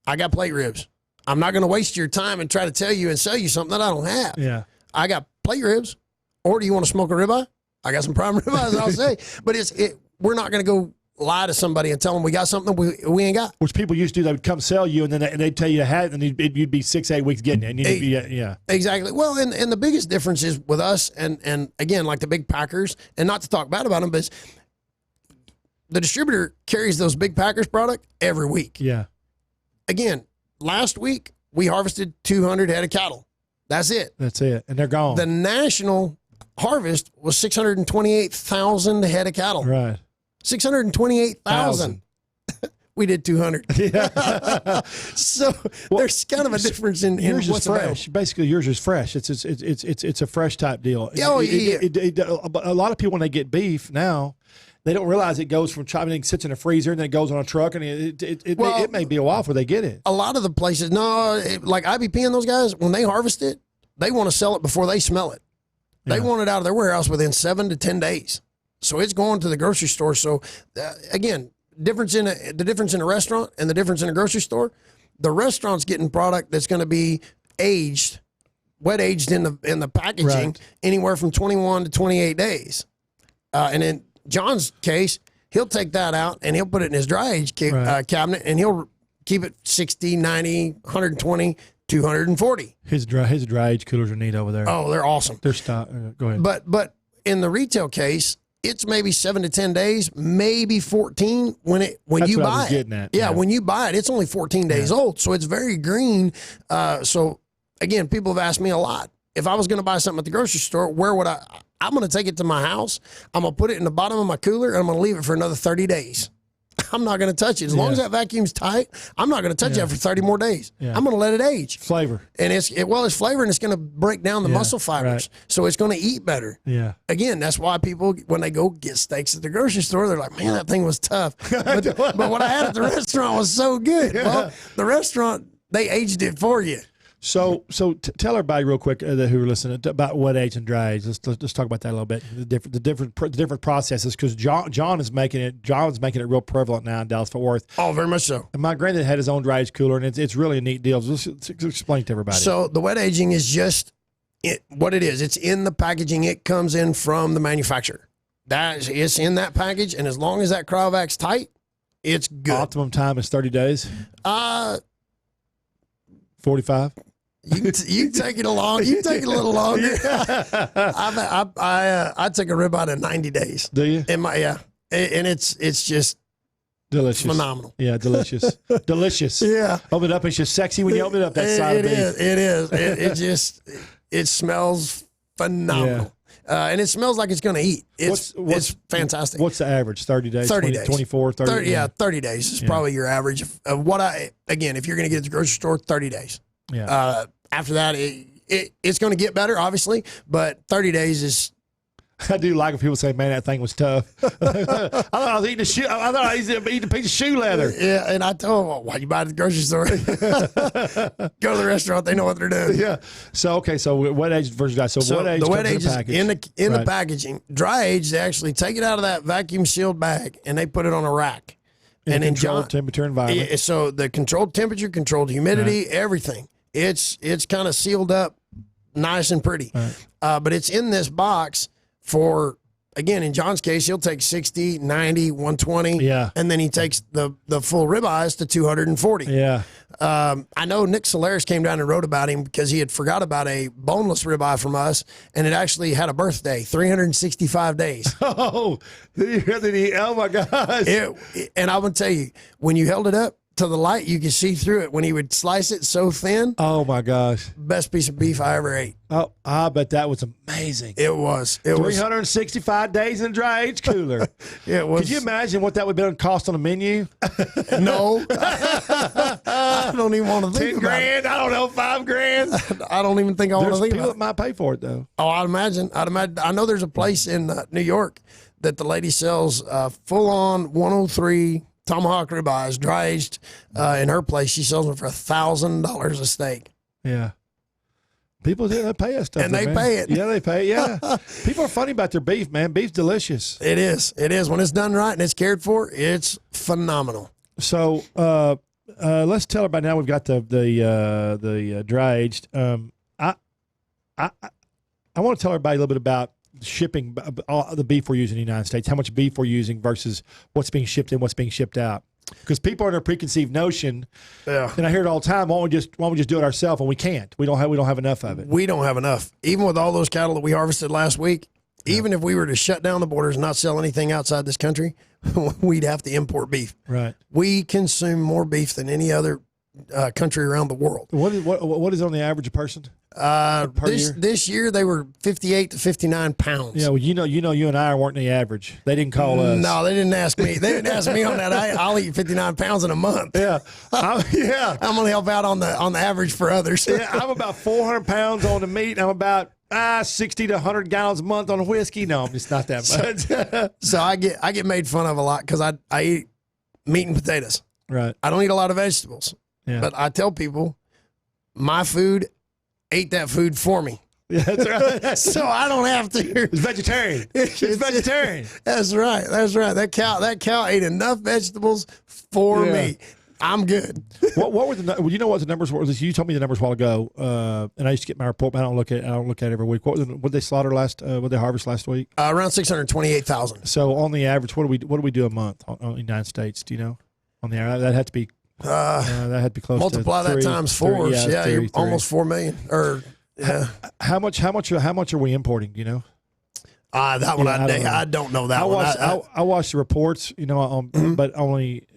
I got plate ribs. I'm not going to waste your time and try to tell you and sell you something that I don't have. Yeah. I got plate ribs. Or do you want to smoke a ribeye? I got some prime ribeyes, I'll say. But we're not going to go lie to somebody and tell them we got something we ain't got. Which people used to do. They would come sell you, and then they'd tell you to have it, and you'd be 6-8 weeks getting it. And you'd be, yeah. Exactly. Well, and the biggest difference is with us, and again, like the big packers, and not to talk bad about them, but the distributor carries those big packers product every week. Yeah. Again, last week, we harvested 200 head of cattle. That's it. That's it. And they're gone. The national harvest was 628,000 head of cattle. Right. 628,000. We did 200. Yeah. So there's kind of a difference in yours what's is fresh. available. Basically, yours is fresh. It's a fresh type deal. Oh, A lot of people, when they get beef now, they don't realize it goes from chopping. It sits in a freezer and then it goes on a truck, and it may be a while before they get it. A lot of the places, like IBP and those guys, when they harvest it, they want to sell it before they smell it. They want it out of their warehouse within 7 to 10 days. So it's going to the grocery store. So again, the difference in a restaurant and the difference in a grocery store, the restaurant's getting product that's going to be wet aged in the packaging, anywhere from 21 to 28 days. And in John's case, he'll take that out and he'll put it in his dry age cabinet, and he'll keep it 60, 90, 120, 240. His dry age coolers are neat over there. Oh, they're awesome. They're stock. Go ahead. But in the retail case, it's maybe 7 to 10 days, maybe 14 when you buy it. Yeah, when you buy it, it's only 14 days old, so it's very green. So again, people have asked me a lot, if I was going to buy something at the grocery store, where would I'm going to take it to my house. I'm going to put it in the bottom of my cooler, and I'm going to leave it for another 30 days. I'm not going to touch it. As long as that vacuum's tight, I'm not going to touch that for 30 more days. Yeah. I'm going to let it age. Flavor. And it's flavor, and it's going to break down the muscle fibers. So it's going to eat better. Yeah. Again, that's why people, when they go get steaks at the grocery store, they're like, man, that thing was tough. But what I had at the restaurant was so good. Yeah. Well, the restaurant, they aged it for you. So tell everybody real quick who are listening about wet age and dry age. Let's talk about that a little bit. The different processes, because John's making it real prevalent now in Dallas-Fort Worth. Oh, very much so. And my granddad had his own dry age cooler, and it's really a neat deal. Just explain to everybody. So the wet aging is just what it is. It's in the packaging. It comes in from the manufacturer. It's in that package, and as long as that cryovac's tight, it's good. Optimum time is 30 days. 45. You take it along. You take it a little longer. I took a ribeye to 90 days. Do you? And it's just delicious, phenomenal. Yeah, delicious, delicious. Yeah. Open it up. It's just sexy when you open it up. That side of beef. It is. It smells phenomenal. And it smells like it's going to eat. It's fantastic. What's the average? 30 days? 30 days. 24, 30? 30 days is probably your average of what again, if you're going to get at the grocery store, 30 days. Yeah. After that, it's going to get better, obviously, but 30 days is. I do like when people say, man, that thing was tough. I thought I was eating a shoe. I thought I was eating a piece of shoe leather. Yeah, and I told them, well, why you buy it at the grocery store? Go to the restaurant. They know what they're doing. Yeah. So wet age versus dry. So wet age, the wet age in is in the packaging. Dry age, they actually take it out of that vacuum sealed bag and they put it on a rack. And in controlled temperature environment. So the controlled temperature, controlled humidity, everything. It's kind of sealed up nice and pretty. Right. But it's in this box for, again, in John's case, he'll take 60, 90, 120. Yeah. And then he takes the full ribeyes to 240. Yeah. I know Nick Solaris came down and wrote about him because he had forgot about a boneless ribeye from us, and it actually had a birthday, 365 days. Oh my gosh. And I'm going to tell you, when you held it up to the light, you could see through it. When he would slice it so thin. Oh my gosh. Best piece of beef I ever ate. Oh, I bet that was amazing. It was. 365 days in a dry age cooler. It was. Could you imagine what that would be on cost on a menu? No. I don't even want to think 10 grand? I don't know, $5,000? I don't even think I want to think people about it. that might pay for it, though. Oh, I'd imagine. I know there's a place in New York that the lady sells full-on 103 tomahawk ribeyes, dry aged. In her place, she sells them for $1,000 a steak. Yeah. People they pay us stuff, and they man. pay it. Yeah, they pay. Yeah, people are funny about their beef, man. Beef's delicious. It is. It is. When it's done right and it's cared for, it's phenomenal. So let's tell everybody now. We've got the dry aged. I want to tell everybody a little bit about shipping all the beef we're using in the United States. How much beef we're using versus what's being shipped in, what's being shipped out. Because people are in a preconceived notion, and I hear it all the time. Why don't we just do it ourselves? And we can't. We don't have enough of it. We don't have enough. Even with all those cattle that we harvested last week, even if we were to shut down the borders and not sell anything outside this country, we'd have to import beef. Right. We consume more beef than any other country around the world. What is on the average person? This year they were 58 to 59 pounds. Yeah, well, you and I weren't the average. They didn't call us. No, they didn't ask me. They didn't ask me on that. I'll eat 59 pounds in a month. Yeah, I'm gonna help out on the average for others. Yeah, I'm about 400 pounds on the meat. And I'm about 60 to 100 gallons a month on whiskey. No, it's not that much. So I get made fun of a lot because I eat meat and potatoes. Right. I don't eat a lot of vegetables. Yeah. But I tell people, my food ate that food for me. Yeah, that's right. So I don't have to. It's vegetarian. It's vegetarian. That's right. That's right. That cow ate enough vegetables for me. I'm good. What were you know what the numbers were? You told me the numbers a while ago, and I used to get my report, but I don't look at it every week. What did they slaughter last? What did they harvest last week? Around 628,000. So on the average, what do we do a month in the United States? Do you know? On the average, that had to be. That had to be close. Multiply to that times four. You're almost 4 million. Or how much are we importing? Do you know? That one I don't know that one. I watch the reports, but only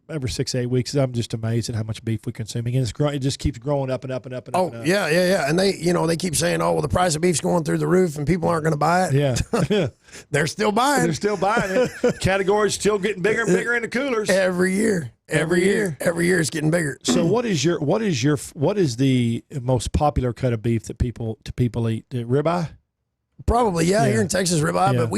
every 6 to 8 weeks. I'm just amazed at how much beef we're consuming, and it just keeps growing up and up and up and up. Oh, yeah. And they keep saying, oh, well, the price of beef's going through the roof, and people aren't going to buy it. Yeah, they're still buying. They're still buying it. Categories still getting bigger and bigger in the coolers every year. Every year it's getting bigger. So what is the most popular cut of beef that people eat? The ribeye? Probably, here in Texas, ribeye. Yeah. But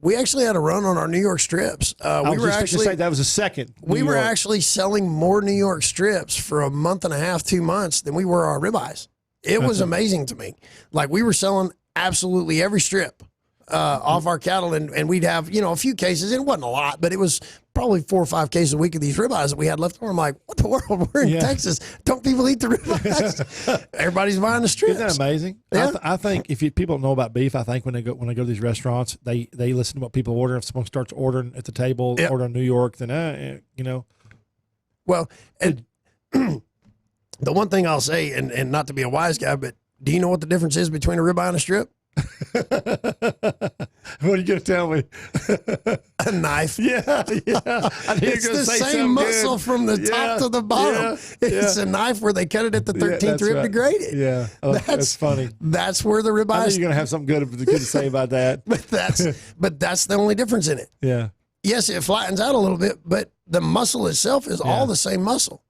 we actually had a run on our New York strips. We were actually say that was a second. We were actually selling more New York strips for a month and a half, 2 months than we were our ribeyes. It was amazing to me. Like we were selling absolutely every strip off our cattle, and we'd have a few cases. It wasn't a lot, but it was probably 4 or 5 cases a week of these ribeyes that we had left over. I'm like, what the world? We're in Texas. Don't people eat the ribeyes? Everybody's buying the strips. Isn't that amazing? Yeah. I think if people don't know about beef, I think when they go to these restaurants, they listen to what people order. If someone starts ordering at the table, ordering New York, then Well, and the one thing I'll say, and not to be a wise guy, but do you know what the difference is between a ribeye and a strip? What are you going to tell me? A knife. Yeah. It's the same muscle from the top to the bottom. It's a knife where they cut it at the 13th rib to grade it. Yeah, that's funny. That's where the ribeye. I know you're going to have something good to say about that. but that's the only difference in it. Yeah. Yes, it flattens out a little bit, but the muscle itself is all the same muscle.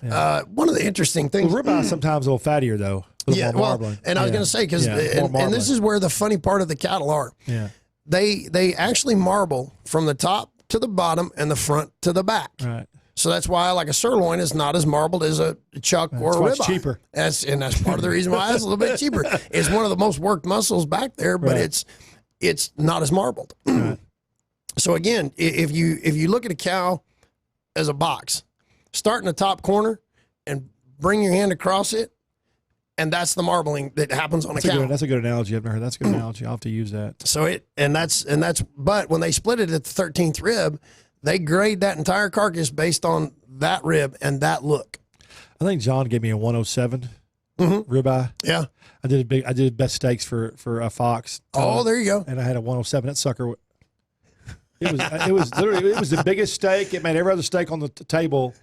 Yeah. One of the interesting things. Ribeye is sometimes a little fattier though. And I was going to say and this is where the funny part of the cattle are. Yeah, they actually marble from the top to the bottom and the front to the back. Right. So that's why like a sirloin is not as marbled as a chuck or a ribeye. It's cheaper. That's part of the reason why it's a little bit cheaper. It's one of the most worked muscles back there, but it's not as marbled. Right. So again, if you look at a cow as a box, start in the top corner and bring your hand across it. And that's the marbling that happens on a cow. That's a good analogy. I've never heard. That's a good analogy. I'll have to use that. So but when they split it at the 13th rib, they grade that entire carcass based on that rib and that look. I think John gave me a 107 ribeye. Yeah, I did best steaks for a Fox. Oh, there you go. And I had a 107. That sucker. It was the biggest steak. It made every other steak on the table.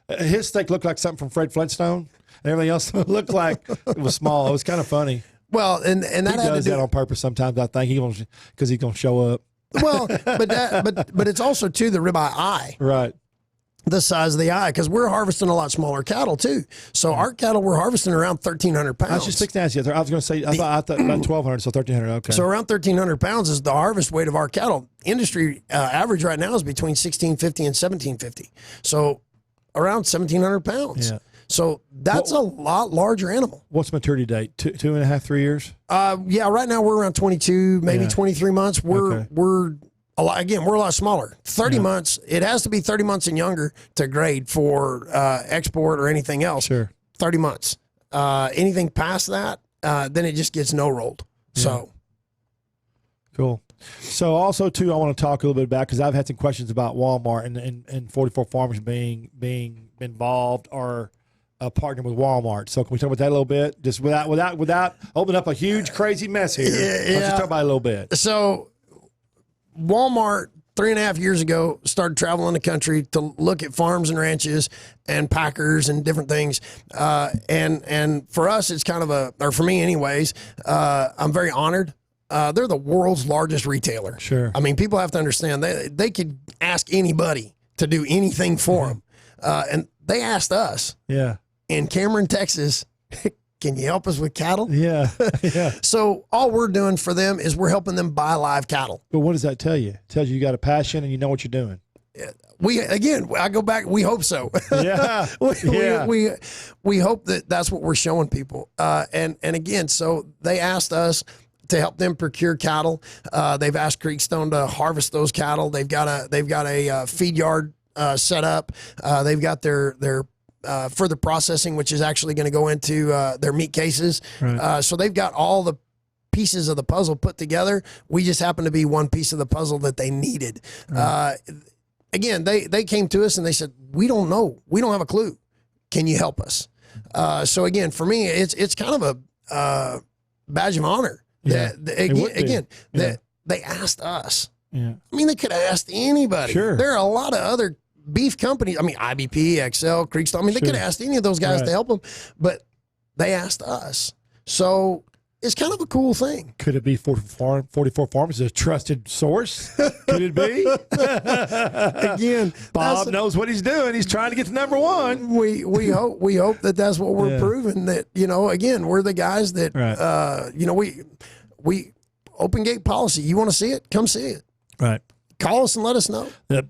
His steak looked like something from Fred Flintstone. And everything else looked like it was small. It was kind of funny. Well, and that he does that on purpose sometimes. I think because he's gonna show up. Well, but it's also too the ribeye eye, right? The size of the eye, because we're harvesting a lot smaller cattle too. So our cattle we're harvesting around 1,300 pounds. I was just fixing to ask you. I was going to say I thought about 1,200, so 1,300. Okay. So around 1,300 pounds is the harvest weight of our cattle. Industry average right now is between 1,650 and 1,750. So around 1,700 pounds. Yeah. So that's a lot larger animal. What's maturity date? 2.5, 3 years? Yeah, right now we're around 22, maybe 23 months. We're a lot, again, we're a lot smaller. 30 months. It has to be 30 months and younger to grade for export or anything else. Sure. 30 months. Anything past that, then it just gets no rolled. So cool. So also too, I want to talk a little bit about, because I've had some questions about Walmart and 44 Farmers being involved or a partner with Walmart. So can we talk about that a little bit? Just without opening up a huge crazy mess here. Let's just talk about it a little bit. So Walmart 3.5 years ago started traveling the country to look at farms and ranches and packers and different things. And for us, it's kind of or for me anyways, I'm very honored. They're the world's largest retailer. Sure. I mean, people have to understand they could ask anybody to do anything for them. And they asked us in Cameron, Texas, can you help us with cattle? Yeah. So all we're doing for them is we're helping them buy live cattle. But what does that tell you? It tells you got a passion and you know what you're doing. I go back. We hope so. Yeah. we hope that that's what we're showing people. And again, so they asked us to help them procure cattle. They've asked Creekstone to harvest those cattle. They've got a feed yard set up. They've got their further processing, which is actually going to go into their meat cases. Right. So they've got all the pieces of the puzzle put together. We just happen to be one piece of the puzzle that they needed. Right. Again, they came to us and they said, we don't know. We don't have a clue. Can you help us? So again, for me, it's kind of a badge of honor that they asked us. Yeah. I mean, they could have asked anybody. Sure. There are a lot of other beef companies. I mean, IBP, XL, Creekstone. I mean, they could have asked any of those guys to help them, but they asked us. So it's kind of a cool thing. Could it be 44 Farms is a trusted source? Could it be? Again, Bob knows what he's doing. He's trying to get to number one. We hope that that's what we're proving. That again, we're the guys that we open gate policy. You want to see it? Come see it. Right. Call us and let us know.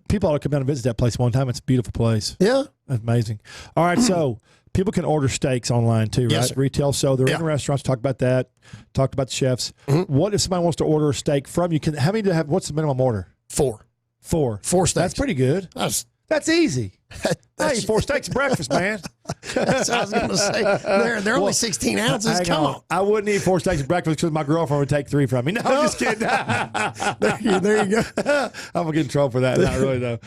People ought to come down and visit that place one time. It's a beautiful place. Yeah. That's amazing. All right, so people can order steaks online too, right? Yes, sir. Retail. So they're in the restaurants. Talk about that. Talked about the chefs. What if somebody wants to order a steak from you? What's the minimum order? 4 4 steaks. That's pretty good. That's easy. I eat 4 steaks at breakfast, man. That's what I was going to say. They're only 16 ounces. Come on. I wouldn't eat 4 steaks at breakfast because my girlfriend would take 3 from me. No, I'm just kidding. there you go. I'm going to get in trouble for that. Not really, though.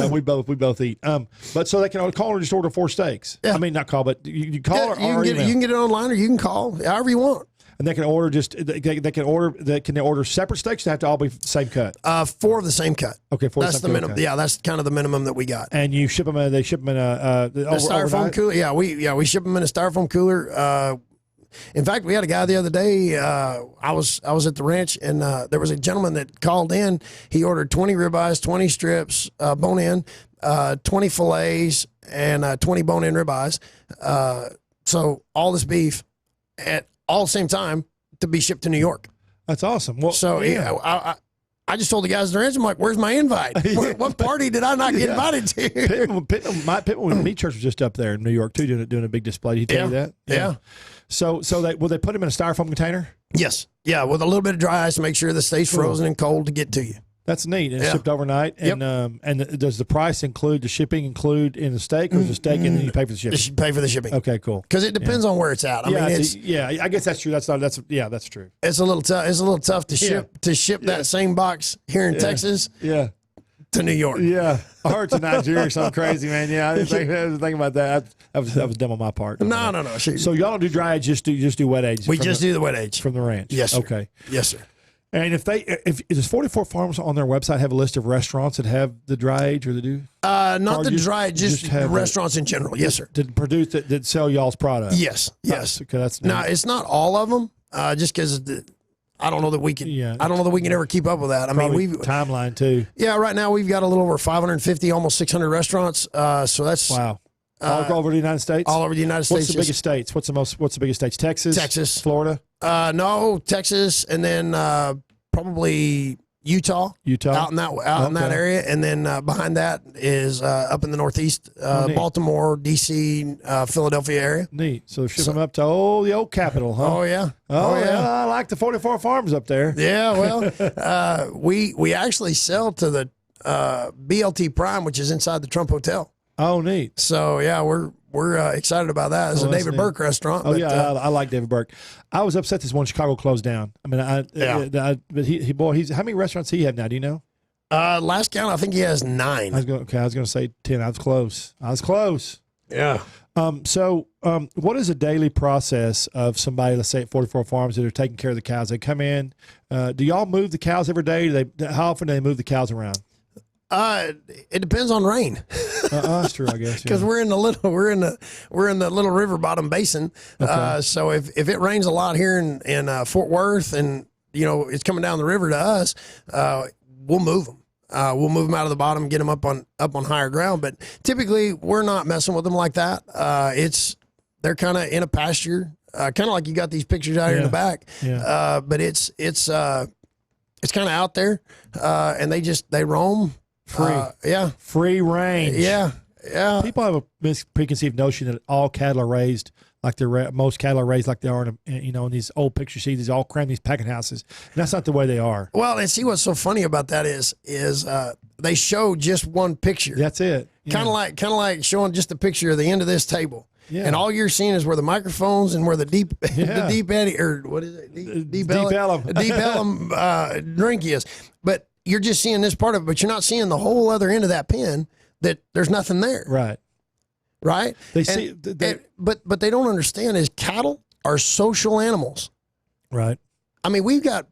We both eat. But so they can call or just order 4 steaks. Yeah. I mean, not call, but you call or you can get it online or you can call, however you want. And they can order can they order separate steaks? They have to all be the same cut. 4 of the same cut. Okay, 4 that's the minimum. Okay. Yeah, that's kind of the minimum that we got. And you ship them. They ship them in a styrofoam overnight? cooler. Yeah, we ship them in a styrofoam cooler. In fact, we had a guy the other day. I was at the ranch, and there was a gentleman that called in. He ordered 20 ribeyes, 20 strips, bone in, 20 fillets, and 20 bone in ribeyes. So all this beef at all the same time to be shipped to New York. That's awesome. Well, so I just told the guys at the ranch, I'm like, where's my invite? What party did I not get invited to? Pittman Meat Church was just up there in New York too, doing a big display. Did he tell you that? Yeah. So will they put them in a styrofoam container? Yes. Yeah, with a little bit of dry ice to make sure that stays frozen and cold to get to you. That's neat. And it's shipped overnight. And does the price include the shipping in the steak, or is the steak and then you pay for the shipping? You pay for the shipping. Okay, cool. Because it depends on where it's at. I mean, I guess that's true. That's true. It's a little tough. It's a little tough to ship that same box here in Texas. Yeah. To New York. Yeah. Or to Nigeria or something crazy, man. Yeah. I didn't think about that. That was dumb on my part. No. So y'all don't do dry age, just do wet age. We just do the wet age. From the ranch. Yes, sir. Okay. Yes, sir. And if does 44 Farms on their website have a list of restaurants that have the dry age or they do? Not the dry age, just restaurants in general. Yes, sir. That sell y'all's product. Yes. Okay, that's now it's not all of them. Just because I don't know that we can. Yeah. I don't know that we can ever keep up with that. I mean, we've timeline too. Yeah. Right now we've got a little over 550, almost 600 restaurants. So that's wow. All over the United States. All over the United States. What's the biggest states? What's the biggest states? Texas, Texas, Florida. No, Texas, and then probably Utah, out in that area, and then behind that is up in the Northeast, Baltimore, D.C., Philadelphia area. Neat. So ship them up to the old capital, huh? Oh yeah. I like the 44 farms up there. Yeah, well, we actually sell to the BLT Prime, which is inside the Trump Hotel. Oh, neat. So yeah, we're excited about that. It's a David Burke restaurant. Oh, I like David Burke. I was upset this one Chicago closed down. I mean, but he's how many restaurants he have now? Do you know? Last count, I think he has 9. I was going to say 10. I was close. Yeah. So what is a daily process of somebody, let's say at 44 Farms, that are taking care of the cows? They come in. Do y'all move the cows every day? How often do they move the cows around? It depends on rain. That's true, I guess. Because we're in the little river bottom basin. Okay. So if it rains a lot here in Fort Worth, and it's coming down the river to us, we'll move them. We'll move them out of the bottom, get them up on higher ground. But typically, we're not messing with them like that. They're kind of in a pasture, kind of like you got these pictures out here in the back. Yeah. But it's kind of out there, and they roam. Free range. Yeah. People have a preconceived notion that all cattle are raised like most cattle are raised like they are in these old pictures. See, these all crammed these packing houses. And that's not the way they are. Well, and see what's so funny about that is they show just one picture. That's it. Kind of like showing just a picture of the end of this table. Yeah. And all you're seeing is where the microphones and where the deep eddy, or what is it? Deep ellum drink is. But you're just seeing this part of it, but you're not seeing the whole other end of that pen, that there's nothing there. Right. But they don't understand is cattle are social animals. Right. I mean, we've got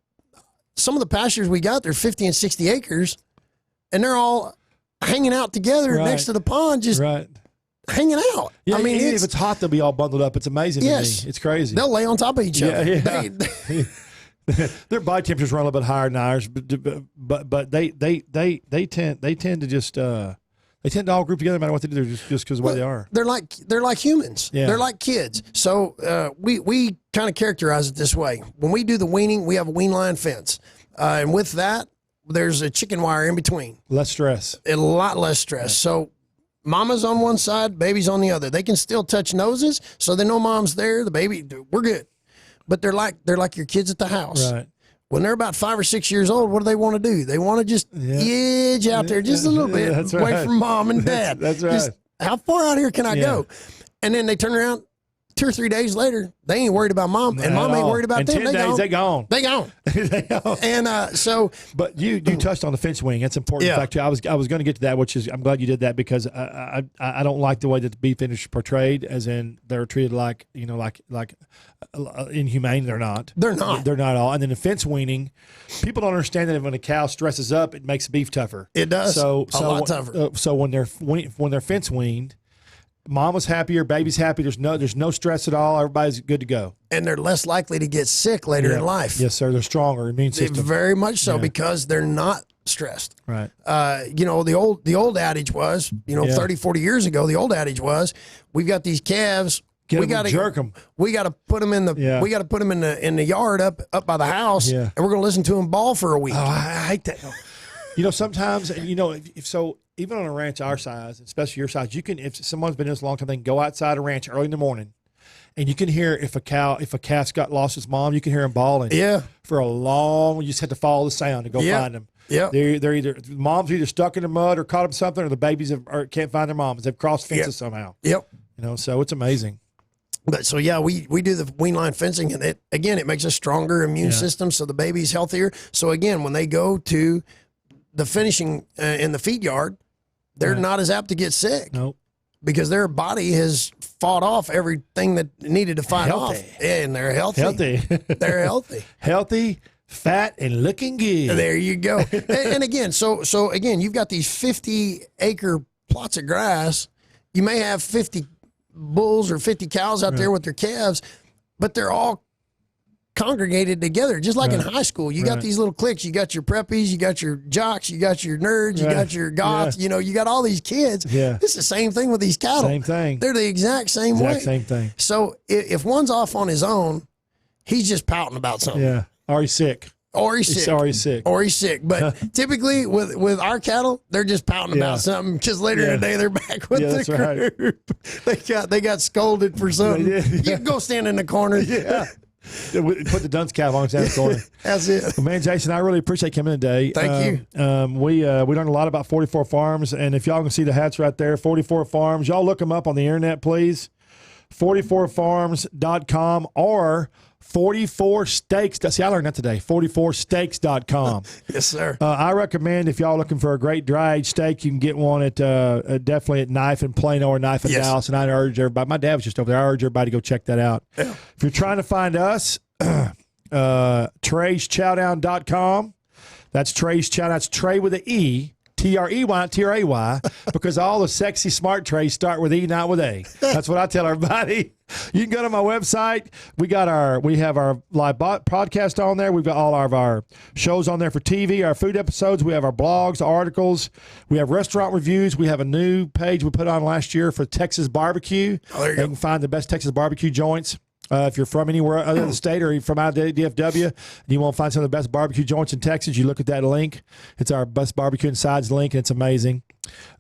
some of the pastures we got, they're 50 and 60 acres, and they're all hanging out together next to the pond, just hanging out. Yeah, I mean, even if it's hot, they'll be all bundled up. It's amazing to me. It's crazy. They'll lay on top of each other. Yeah. Their body temperatures run a little bit higher than ours, but they tend to just they tend to all group together no matter what they do, just because of the way they are. They're like humans. Yeah. They're like kids. So we kind of characterize it this way. When we do the weaning, we have a wean line fence, and with that, there's a chicken wire in between. Less stress. A lot less stress. Yeah. So mama's on one side, baby's on the other. They can still touch noses, so they know mom's there. The baby, we're good. But they're like your kids at the house. Right. When they're about 5 or 6 years old, what do they want to do? They want to just edge out there just a little bit away from mom and dad. That's right. Just, how far out here can I go? And then they turn around 2 or 3 days later, they ain't worried about mom, and mom ain't worried about them. 10 days, they gone. They gone. And but you touched on the fence wing. That's important. Yeah. In fact, I was going to get to that, which is I'm glad you did that, because I don't like the way that the beef industry is portrayed, as in they're treated like inhumane. They're not. They're not. They're not at all. And then the fence weaning, people don't understand that when a cow stresses up, it makes beef tougher. It does. So a lot tougher. So when they're fence weaned, mama's happier, baby's happy. There's no stress at all. Everybody's good to go. And they're less likely to get sick later in life. Yes, sir. They're stronger immune system. Very much so, because they're not stressed. Right. The old adage was, 30, 40 years ago, the old adage was, we've got these calves. We got to jerk them. We got to put them in the. We got to put them in the yard up by the house, and we're going to listen to them bawl for a week. Oh, I hate that. Sometimes if even on a ranch our size, especially your size, you can, if someone's been in this a long time, they can go outside a ranch early in the morning, and you can hear if a calf's got lost its mom, you can hear them bawling. Yeah. For a long, you just have to follow the sound to go find them. Yeah. They're either mom's either stuck in the mud or caught up something, or the babies can't find their moms. They've crossed fences somehow. Yep. So it's amazing. But so we do the wean line fencing, and it makes a stronger immune system, so the baby's healthier. So again, when they go to the finishing in the feed yard, they're not as apt to get sick. Nope. Because their body has fought off everything that needed to fight off. And they're healthy. They're healthy. Healthy, fat, and looking good. There you go. and again, so again, you've got these 50-acre plots of grass. You may have 50 bulls or 50 cows out there with their calves, but they're all congregated together, just like in high school. You got these little cliques. You got your preppies, you got your jocks, you got your nerds, you got your goths. You got all these kids. Yeah. It's the same thing with these cattle. Same thing. They're the exact same way. Same thing. So if one's off on his own, he's just pouting about something. Yeah. Or he's sick. Or he's sick. Or he's sick. But typically with our cattle, they're just pouting about something because later in the day they're back with the group. Right. They got scolded for something. You can go stand in the corner. Yeah. Put the dunce cap on, stand in the corner. That's it. Well, man, Jason, I really appreciate coming today. Thank you. We learned a lot about 44 Farms, and if y'all can see the hats right there, 44 Farms, y'all look them up on the internet, please. 44farms.com or 44 steaks. See, I learned that today. 44steaks.com. Yes, sir. I recommend if y'all looking for a great dry aged steak, you can get one at definitely at Knife in Plano or Knife in Dallas. And I urge everybody. My dad was just over there. I urge everybody to go check that out. Yeah. If you're trying to find us, Trey'sChowdown.com. That's Trey's Chow. That's Trey with an E. Trey, not Tray, because all the sexy smart trays start with E, not with A. That's what I tell everybody. You can go to my website. We have our live podcast on there. We've got all of our shows on there for TV, our food episodes. We have our blogs, articles. We have restaurant reviews. We have a new page we put on last year for Texas barbecue. Oh, there you go. You can find the best Texas barbecue joints. If you're from anywhere other than the state or you're from out of the DFW and you want to find some of the best barbecue joints in Texas, you look at that link. It's our best barbecue and sides link, and it's amazing.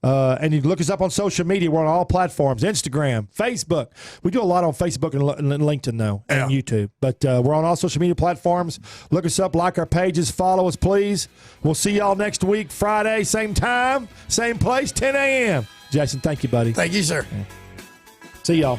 And you can look us up on social media. We're on all platforms, Instagram, Facebook. We do a lot on Facebook and LinkedIn, though, and YouTube. But we're on all social media platforms. Look us up, like our pages, follow us, please. We'll see y'all next week, Friday, same time, same place, 10 a.m. Jason, thank you, buddy. Thank you, sir. See y'all.